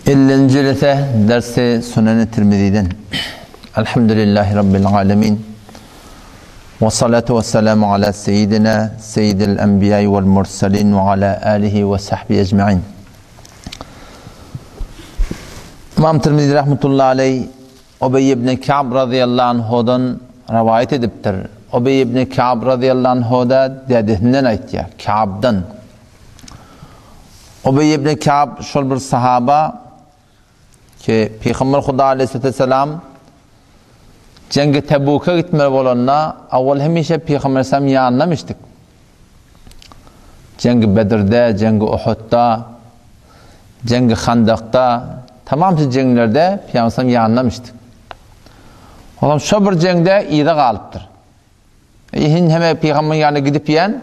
50. dersi Sunan-ı Tirmizi'den. Elhamdülillahi Rabbil alemin. Ve salatu ve selamu ala seyyidina seyyidil enbiyayı vel mursalin ve ala alihi ve sahbihi ecma'in. İmam Tirmizi rahmetullahi aleyh Ubey ibn Ka'b radıyallahu anhu'dan rivayet ediptir. Ubey ibn Ka'b radıyallahu anhu'da dediğinden aytya, Ka'b'dan. Ubey ibn Ka'b şol bir sahaba ki Peygamber Huda aleyhisselam Cengi Tebuk'a gitmeli bolanna avval hemişe Peygamber Aleyhisselam yanlamıştık. Cengi Bedir'de, Cengi Uhud'da, Cengi Handak'ta, tamamı cenglerde Peygamber Aleyhisselam yanlamıştık. Oğlum şu bir cengde iyide kalıptır. Yihin hemen Peygamber'in yanına gidip yiyen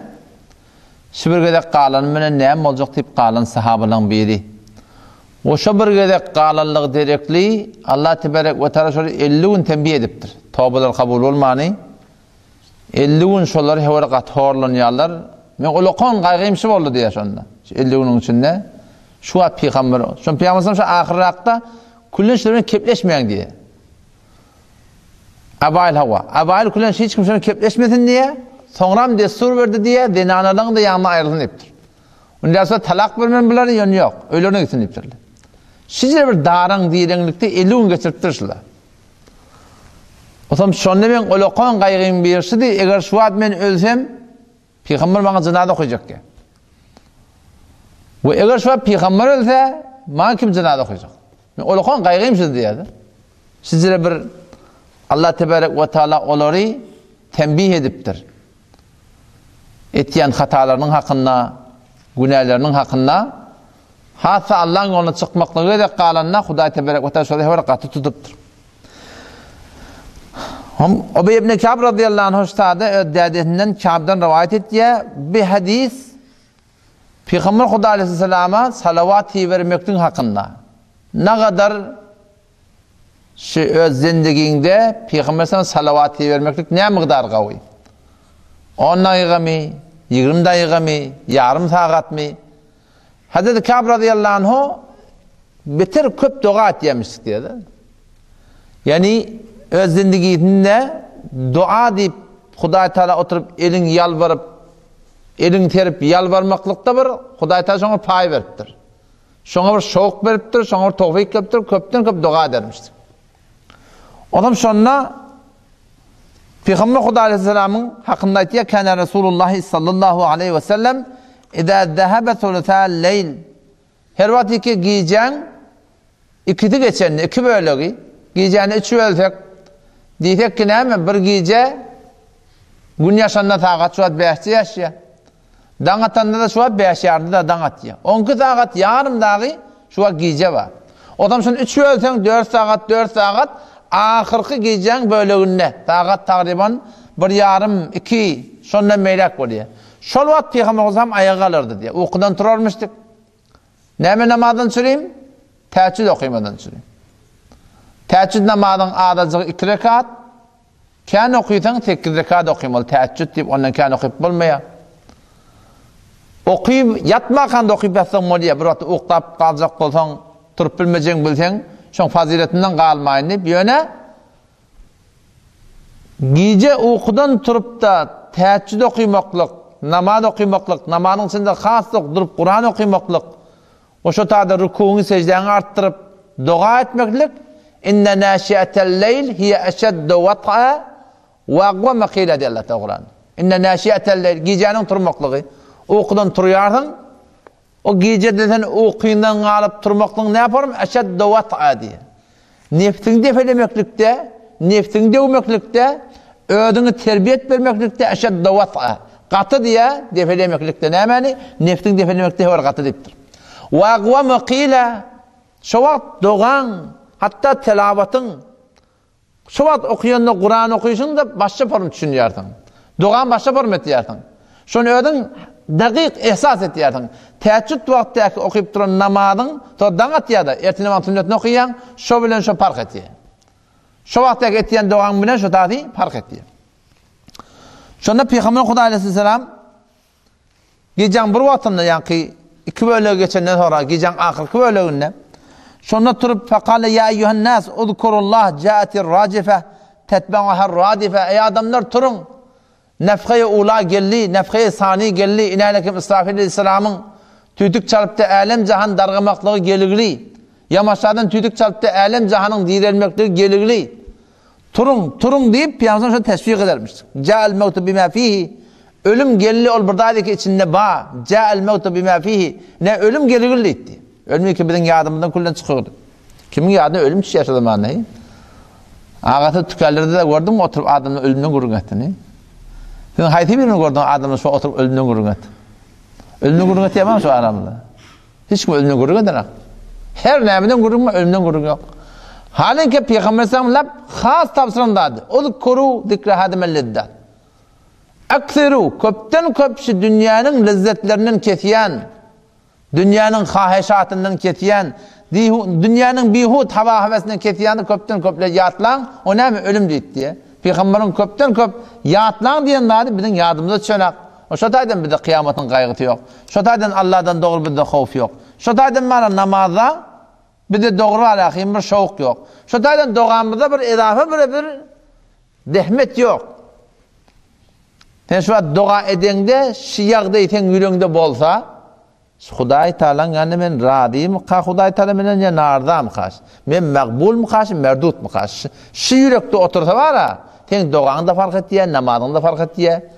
şu bir gedek kalanın mene neyem olacak deyip kalan sahabaların biri. O şu bir gedek kalanlık direkli Allah tebarek ve teala şöyle 50 gün tembih ediptir. Tövbeler kabul olmani 50 gün şolları hevara katorlanıyorlar. Men uluqon qaygımşı oldu diye şonda. 50 günün içinde şu at Peygamber, şu Peygamber şu ahirakta kullun şeylerin kepleşmeyen diye. Abayl hava. Abayl kullun hiç kimsenin kepleşmesin diye sonram destur verdi diye dinanadan da yanına ayrılın deyiptir. Ondan sonra talak vermen bilen yönü yok. Öylene gitsin deyiptirler. Sizce bir darang diyelenlikte 50 gün geçirttirişler. O zaman şonda men uluqon qaygım berişi de eğer şu ad men ölsem Peygamber bana zinada koyacak ki. Ve eğer şu ad Peygamber ölse bana kim zinada koyacak? Men uluqon qaygım siz deyadi. Sizce bir Allah tebarek ve teala onları tembih ediptir. Etyen hatalarının hakkında, günahlarının hakkında hatta Allah'ın yoluna çıkmaklığı da kalanına Huda tebarek ve teala şöyle harekatı tutuptur. Ubey ibn Ka'b radıyallahu anh üstadı dedesinden Ka'b'dan rivayet ettiği bir hadis Peygamber Huda aleyhisselama salavat-ı vermektin hakkında. Ne kadar öz zindiginde Peygamber sana salavat-ı vermeklik ne miqdar qavi? 10 daqiqa mi? 20 daqiqa mi? Yarım saat mi? Hazreti Ka'b radıyallahu anhu bitir köp dua etmiştik diye. Yani öz zindiginde dua deyip Huda Teala oturup elin yalvarıp elin terip yalvarmaklıkta bir Huda Teala şoňa pay beripdir. Şoňa bir şowk beripdir, şoňa bir tawfik beripdir, köpden köp dua edermişdik. Adam şonna Peygamber Huda aleyhisselamın hakkında aytýar kana Resulullah sallallahu aleyhi ve sellem ida zahaba thuluthal leyl her wagt ki giyeceğin ikidi geçen iki bölegi giyeceğini üç bölsek diýsek ki näme bir gece gün yaşanda tagat şuat 5 yaşya daňatanda da şuat 5 ýarda da daňat ýa 12 saat yarım dagy şuat gece var. Odam şunu 3 bölsek 4 saat ahirki giyeceğin bölegünde tagat taqriban 1,5-2 şondan meylak bolýar. Şol wagt Peygamber Hazam ayağa alırdı diye. Uykudan turarmıştık. Näme namazdan süreyim? Teheccüd okuymadan süreyim. Teheccüd namazın adacığı 2 rekat. Kan okuýsan 8 rekat okuymaly. Teheccüd diýip ondan kan okuyup bolmaýar. Okuyup yatmakanda okuyup ýatsang bolýar. Bir wagt uktap galjak bolsaň, turup bilmejeň bilseň, şoň faziletinden galmaýyn diýip ýöne gece uykudan turup da teheccüd okuymaklyk, namaz okuymaklyk, namazın içinde haslyk durup Kur'an okuymaklyk, oşo taýda rukuňy, secdäni artdyryp dua etmeklik inne naşiatel leyl hiye eşeddu wat'a ve aqwa maqila diýär Allah Teala. Inne naşiatel leyl gecäniň turmaklygy, uykudan turýarsyň, o gecede sen uykyndan galyp turmaklyk ne yaparym? Eşeddu wat'a diýär. Nefsiňi defelemeklikde, nefsiňi dewmeklikde, ödüňi terbiýet bermeklikde eşeddu wat'a. Qatı diye defelemeklikde nämäni? Nefsiňi defelemekde hor qatı diýipdir. Wa aqwa maqila şu wagt dogan hatta tilawatyň şu wagt okuýanda Qur'an okuýşyň da başga form düşünýärsiň. Dogan başga form etýärsiň. Şonu ödüň daqiq ihsas etýärsiň. Teheccüd wagtdaky okuyup duran namazyň to daňat ýa-da ertene wagt sünnetini okuýan şo bilen şo fark etýär. Şo wagtdaky etýän dogan bilen şo taýy fark etýär. Şonda Peygamber Huda aleyhisselam geceň bir wagtynda ýa-ni 2 bölege geçenden sonra geceň ahyrky böleginde Şonda turup fekale ya eyyühen nas uzkurullah ca'atir racife tetba'uhar radife. Ey adamlar turun. Nefhe-i ula gelli, nefhe-i sani gelli. İnaylekim İsrafil Aleyhisselam'ın tüydük çalıp da alem cahan dargamaklığı geligli. Yamaçlardan tüydük çalıp da alem cahanın direlmekliği geligli. Turun deyip Peygamber şöyle teşvik edermiştir. Ca'al mevtu bima fihi. Ölüm gelli ol buradaki içinde ba. Ca'al mevtu bima fihi. Ne ölüm geligli etti. Ölüm ki bizim yadımızdan kullan çıkıyordu. Kimin yadına ölüm kişi yaşadı manayı. Ağatı tükerlerde de gördüm oturup adamın ölümden gurun ettiğini. Sen hayti birini gördün adamın şu oturup ölümden gurun etti. Ölümden gurun etti yapamam şu aramda. Hiç mi ölümden gurun eder? Her nemeden gurun mu ölümden gurun yok. Halen ki Peygamber sallallahu has tavsirandadı. Uzkuru zikra hadimel leddat. Aksiru köpten köpşi dünyanın lezzetlerinden kesiyen, dünyanın haheşatından kesiyen, dünyanın bihut hava havesinden kesiyen köpten köple yatlan, o ne mi ölüm deyit diye. Peygamberin köpten köp yatlan diyen dadı bizim yadımıza çönak. O şotaydan bir de kıyametin kaygıtı yok. Şotaydan Allah'tan doğru bir de havf yok. Şotaydan bana namazda bir de doğru alakayım bir şovuk yok. Şotaydan doğamızda bir edafe bir dehmet yok. Sen şu an dua edende şiyagda iten yüreğinde bolsa Huday Teala'nın yani men radiyim ka Huday Teala menen ya nardam kaş. Men makbul mu kaş, merdut mu kaş. Şu yürekte otursa var ha, sen duanı da fark ettiye, namazını da fark ettiye.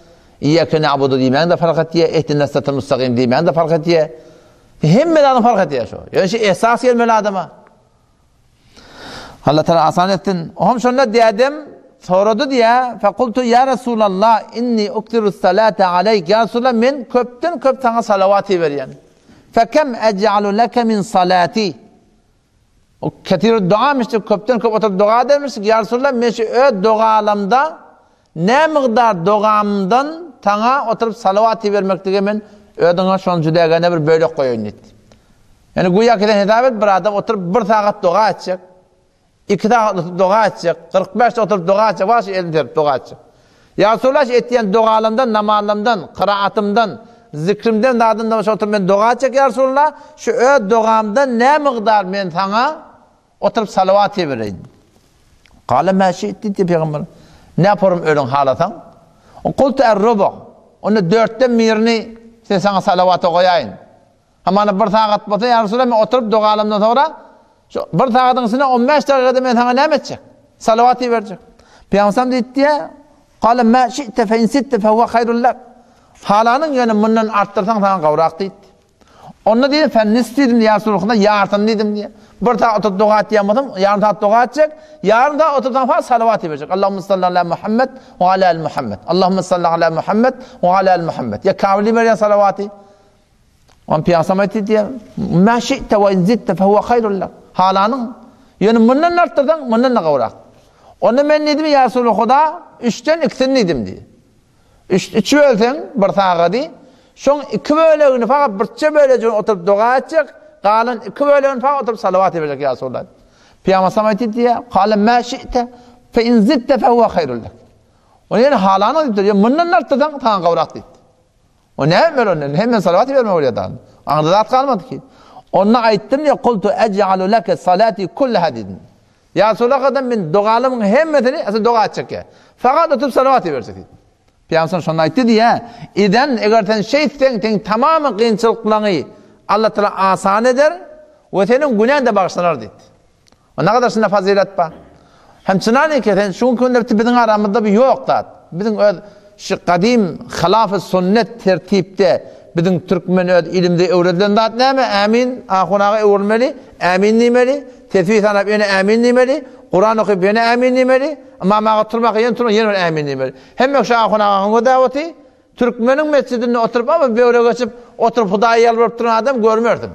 İyyâke na'budu diyemen de fark ettiye, ehdinas sıratal mustakim diyemen de fark ettiye. Hemmeden fark ettiye şu. Yani şey esas gelmeli adama. Allah Teala asan ettin. Ohum şunla diyedim soradı diye fekultu ya Resulallah inni uktirus salate aleyk ya Resulallah men köpten köp sana salavati veriyen. Fekem ec'alu leke min salati. O ketir dua mişti köpten köp oturup dua demiştik ya Resulallah men şu dualamda ne miqdar duamdan sana oturup salavati vermektige men ödüňe şol jüdegene bir böyle koyun etti. Yani güya ki hitap et bir adam oturup 1 saat dua etjek. 2 saat dua etjek, 45 oturup dua etjek, baş eldir dua etjek. Ya Resulullah etdiyen dualarımdan, namazlarımdan, kıraatımdan, zikrimden dadında baş oturup men dua etjek ya Resulullah. Şu duamdan ne miqdar men sana oturup salavat vereyim. Kale ma şi'ti diye Peygamber. Ne yaparım ölün halatan? O kultu er-rubu. Onu 4'ten birini sen sana salavata koyayım. Ama 1 saat batı ya Resulullah men oturup dualarımdan sonra şu 1 saatin içinde 15 dakikada men sana ne edecek? Salavatı verecek. Peygamber dedi ya, "Kale ma şi'te fe in sitte fe huve hayrul lak." Halanın yani bundan arttırsan sana gavrak dedi. Onu dedi fen istedim ya Resulullah yardım dedim diye. 1 saat oturup dua etmeyamadım. Yarın saat dua edecek. Yarın da oturup sana salavatı verecek. Allahumme salli ala Muhammed ve ala el Muhammed. Allahumme salli ala Muhammed ve ala el Muhammed. Ya kavli veriyor salavatı. On Peygamber dedi ya, "Ma şi'te ve in zitte fe huve hayrul lak." Halanın yani bundan arttırdan bundan da gavrak. Onu men dedim ya Resulullah 3'ten 2'sini dedim diye. 3 bölsen 1 saat di. Şoň 2 bölegi fakat birçe bölegi oturup dua edecek. Galan 2 bölegi fakat oturup salavat edecek ya Resulullah. Peygamber dedi ya, "Kale ma şi'te fe in zitte fe huve hayrul lak." O yani halanın dedi, bundan arttırdan tan gavrak dedi. O ne emir hemen salavat verme oraya. Anladat kalmadı ki. Ona aytdım ya kultu ec'alu leke salati kullaha dedim. Ya Resulullah kadar ben dualımın hemmetini aslında dua edecek ya. Fakat oturup salavat verecek dedim. Peygamber şunu aytdı diye. İden eğer sen sen tamamı kıyınçılıklarını Allah Teala asan eder ve senin günahın da bağışlanır dedi. O ne kadar sana fazilet var. Hem çınar ki sen şu günde bizim aramızda bir yok da. Bizim şu kadim halaf-ı sünnet tertipte bizim Türkmen ilimde öğretilen dat ne mi? Amin. Ahunağa öğrenmeli. Amin demeli. Tesbih sanıp yine amin demeli. Kur'an okuyup yine amin demeli. Ama mağa oturmak yine amin demeli. Hem yok şu ahunağa daveti Türkmen'in mescidinde oturup ama böyle geçip oturup Huday'a yalvarıp duran adam görmürdüm.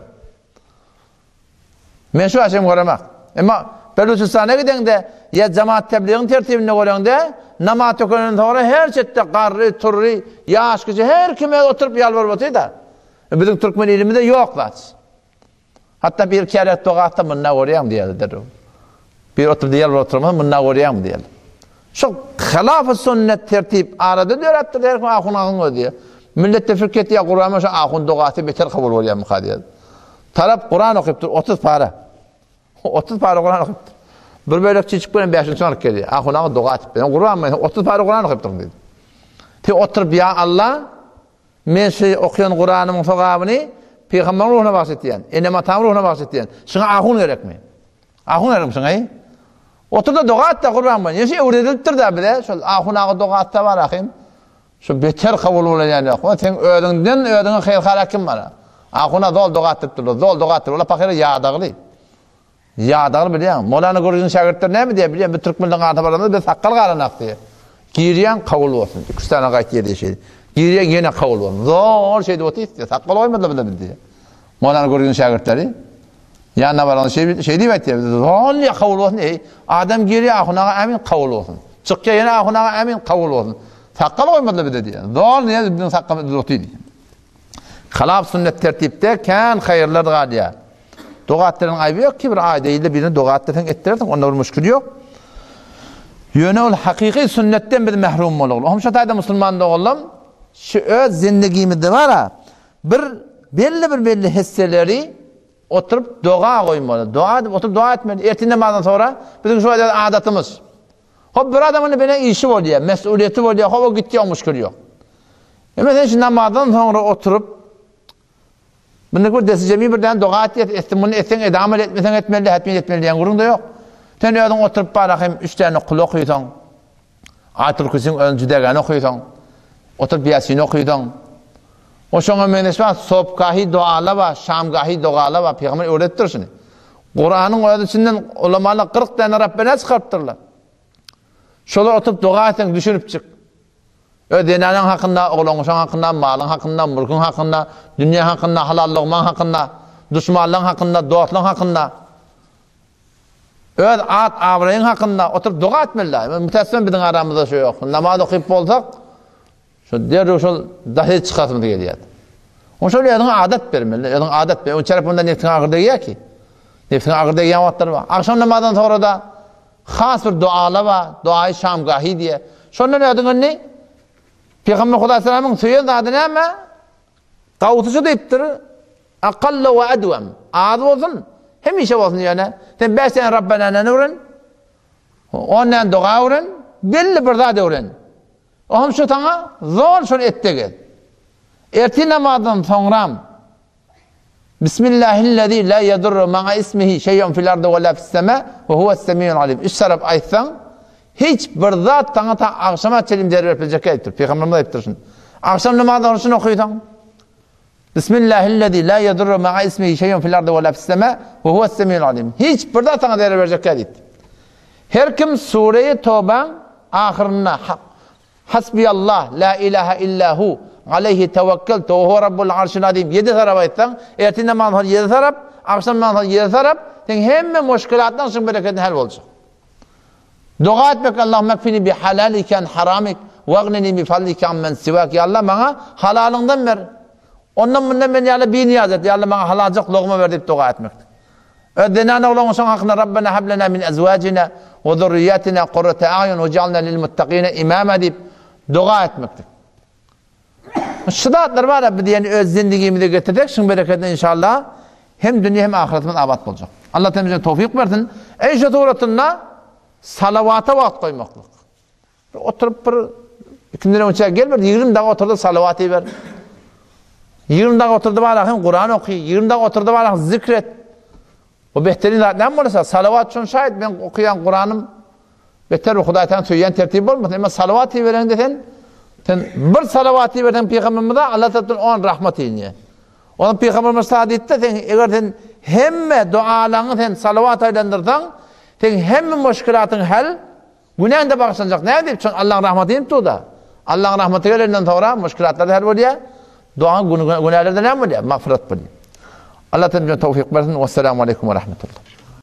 Ben şu aşım göremek. Ama Beluçistan'a giden de ya cemaat tebliğin tertibine gören de namaz okunan sonra her çette qarri, turri, yaş kişi her kime oturup yalvarıp oturuyor da. Bizim Türkmen iliminde yok zaten. Hatta bir kere toğatta mınna orayam diye derim. Bir oturup yalvarıp oturmaz mınna orayam diye. Şu halaf-ı sünnet tertip arada diyor hatta der ki ahun ahun diye. Millet tefrik etti ya Kur'an'a şu ahun toğatı beter kabul orayam diye. Talep Kur'an okuyup dur 30 para. 30 para Kur'an okuyuptur. Bir bölek çiçik bilen 5. sınıf geldi. Ahunağı dua etip ben Kur'an ben 30 para Kur'an okuyuptur dedi. Te oturup ya Allah men şu okuyan Kur'an'ımın sogabını Peygamber ruhuna bahsettiyen, enema tam ruhuna bahsettiyen. Şuna ahun gerek mi? Ahun gerek mi şuna? Otur da dua et de Kur'an ben. Yesi öğretiliptir da bile. Şu ahunağı dua et de var ahim. Şu beter kabul olayan yok. Sen ödünden hayır halakim var. Ahuna dol dua etiptir. Dol dua etiptir. Ola pakire yağdağlı. Yağdağlı biliyor. Molana Gürüz'ün şagirdleri ne mi diye biliyor. Bir Türk milli qarta baramda bir sakkal qaranak diye. Giriyen kabul olsun. 2 tane qayt yediği şey. Giriyen yine kabul olsun. Zor şeyde otu istiyor. Sakkal oymadı bile diye. Molana Gürüz'ün şagirdleri. Yanına varan şey diyeyim diye. Zor ya kabul olsun. Adam giriye ahunağa emin kabul olsun. Çıkya yine ahunağa emin kabul olsun. Sakkal oymadı bile diye. Zor niye bizim sakkamız otuydu. Halaf sünnet tertipte kan hayırlar galiya. Dogatların ayıbı yok ki bir ayda birini dogatların ettirirdik. Onda bir müşkül yok. Yöne ol hakiki sünnetten bir mehrum olur. Homşa tayda Müslüman da oğlum. Şu öz zindagimizde var ha. Belli hisseleri oturup dua koymalı. Oturup dua etmeli. Ertin namazdan sonra bizim şu adatımız. Hop bir adamın bana işi oluyor, mesuliyeti oluyor. Hop o gitti o müşkül yok. Mesela şu namazdan sonra oturup bunda bu desicemi birden dua etmeni etsen edamel etmesen etmeli yani gurun da yok. Sen ödün oturup bakayım 3 tane kul okuysan. Ayatul Kürsü'nün öncüdegeni okuysan. Oturup Yasin okuysan. O şuna menesva sobgahi duala va, şamgahi duala va Peygamber öğrettir şunu. Kur'an'ın ödüsünden ulamalar 40 tane Rabbine çıkarttırlar. Şolar oturup dua etsen düşünüp çık. Ödenenin hakkında, oğlunun hakkında, malın hakkında, mülkün hakkında, dünya hakkında, halallığın hakkında, düşmanlığın hakkında, dostluğun hakkında. Öz at avrayın hakkında oturup dua etmeliler. Mütessem bizim aramızda şey yok. Namaz okuyup olsak, şu diğer şu dahi çıkartmadı geliyor. O şöyle yadın adet vermeli, yadın adet vermeli. O çarpında nefsine ağırda giyer ki. Nefsine ağırda giyen vaatları var. Akşam namazdan sonra da khas bir dualı var. Duayı şamgahi diye. Şunların yadın ne? Peygamber Kuda Selam'ın söyleyen adı ne ama? Kavutucu deyiptir. Akallı ve edvem. Adı olsun. Hem işe olsun yani. Sen 5 sene Rabbena ne öğren? Ondan dua öğren. Belli bir daha da öğren. Oğlum şu tana zor şunu ette gel. Erti namazdan sonra Bismillahillezî la yedurru ma'a ismihi şey'un fil ardı ve la fis sema ve huve's-semî'ul alîm. 3 sarap aytsan hiç bir zat tana ta akşama çelim der verilecek ayettir. Peygamberimiz ayettir şunu. Akşam namazdan şunu okuysan. Bismillahillezî la yedurru ma'a ismihi şey'un fil ardı ve la fis sema ve huve's-semî'ul alîm. Hiç bir zat tana der verecek ayet. Her kim Sure-i Tevbe ahirine Hasbiyallah la ilahe illahu aleyhi tevekkeltu ve huve rabbul arşil azim 7 taraf ayetsen ertin namazdan 7 taraf akşam namazdan 7 taraf sen hemme müşkülattan şun bereketin hal olacak. Dua etmek Allahümme kfini bi halaliken haramik vagnini bi fadlike ammen sivak. Ya Allah bana halalından ver. Ondan bundan ben ya Allah bir niyaz et. Ya Allah bana halalcık lokma ver deyip dua etmek. Ödenana olan son hakkında Rabbena hablena min ezvacina ve zurriyatina qurrate a'yun ve cealna lil muttaqine imama deyip dua etmektir. Şıdatlar var ya diyen öz zindagimizde getirdik. Şun bereketine inşallah hem dünya hem ahiretimiz abat olacak. Allah temizliğine tevfik versin. Eyşet uğratına salavata vaat koymaklık. Oturup bir kimden önce gel ver 20 dakika oturdu salavatı ver. 20 dakika oturdu var Kur'an okuy. 20 dakika oturdu var zikret. O behterin zaten olursa salavat için şayet ben okuyan Kur'an'ım beter ve Huday'tan söyleyen tertip olmasın. Ama salavatı veren desen sen bir salavatı veren Peygamberimize Allah Teala'nın on rahmeti iniyor. Onun Peygamberimiz saadette sen eğer sen hemme dualarını sen salavat aylandırsan sen hemme müşkülatın hal günahın da bağışlanacak. Ne diyeyim? Çünkü Allah'ın rahmeti inip da. Allah'ın rahmeti gelenden sonra müşkülatlar da hal oluyor. Günahlar da ne oluyor? Mağfiret oluyor. Allah Teala tevfik versin. Vesselamu aleyküm ve rahmetullah.